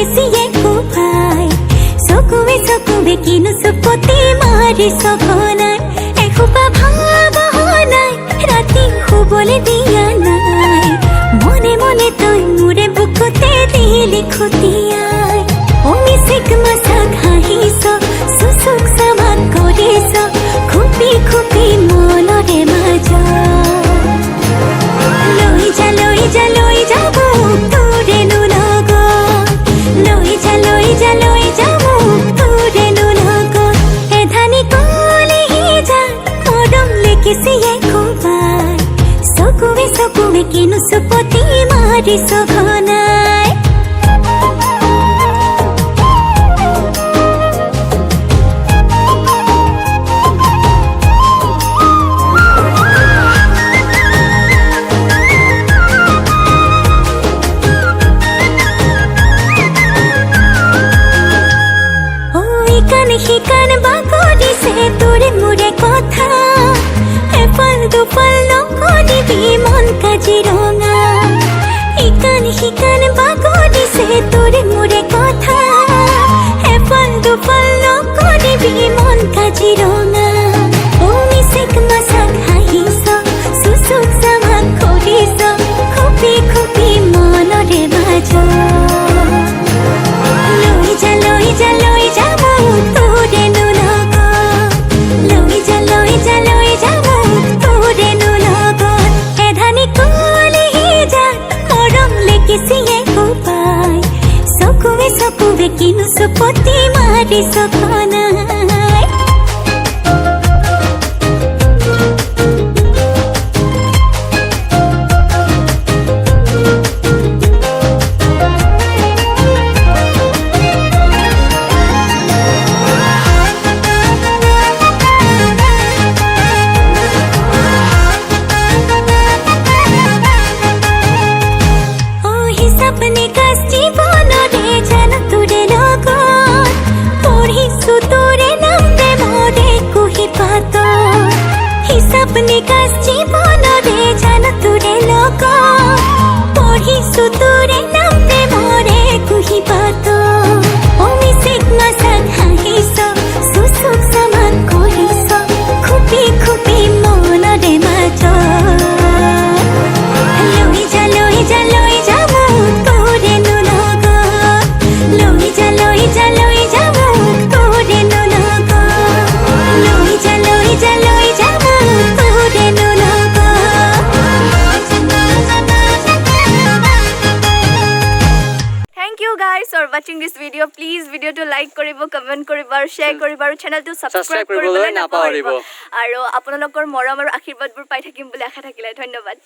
লেকিছিয়ে কোপাই চকুৱে কিনো চুপতি মাৰি সঘনাই এসোপা ভাবনাই ৰাতি শুবলৈ দিয়া নাই মনে মনে তই মোৰে বুকুতে দিলি খুটিয়াই মিচিক মাছাক হাঁহিছ চুচুক চামাক কৰিছ খুপি খুপি মনৰে মাজ লৈ যা লৈ যা লৈ যা মোক তোৰেনো লগত লৈ যা লৈ যা লৈ যা মোক তোৰেনো লগত এধানি কলেহি যা মৰম লেকিছিয়ে কোবাই চকুৱে কিনো চুপতি মাৰি সঘনাই শিকান বাগৰিছে তোৰে মোৰে কথা এফাল দুফাল নকৰিবি মন কাজিৰঙা শিকান বাগৰিছে তোৰে মোৰে কথা এফাল দুফাল নকৰিবি মন কাজিৰঙা মিচিক মাছাক হাঁহিছ চুচুক চামাক কৰিছ খুপি খুপি মনৰে মাজ লৈ যা লৈ যা লৈ যা মোক তোৰেনো লগত লৈ যা লৈ যা লৈ যা মোক তোৰেনো লগত এধানি কলেহি যা মৰম লেকিছিয়ে কোবাই চকুৱে কিনো চুপতি মাৰি সঘনাই अपने कष्टी बनरे जान तोरे লগত পঢ়িছো তোৰে নাম দে মোৰে কুহি পাত হিচাপ নিকাচ জীৱনৰে জান তোৰে লগত পঢ়িছো তোৰে নাম দে মোৰে কুহি পাত মিচিক মাছাক হাঁহিছ চুচুক চামাক কৰিছ খুপি খুপি মনৰে মাজ লৈ যা লৈ যা লৈ যা মোক তোৰেনো লগত লৈ যা লৈ যা লৈ যা মোক তোৰেনো লগত লৈ যা লৈ যা লৈ যা মোক তোৰেনো লগত Thank you guys for watching this video. Please video to like কৰিব, comment কৰিব আৰু share কৰিব আৰু channel to subscribe কৰিবলৈ নাপাহৰিব আৰু আপোনালোকৰ মৰম আৰু আশীৰ্বাদবোৰ পাই থাকিম বুলি আশা থাকিলে ধন্যবাদ।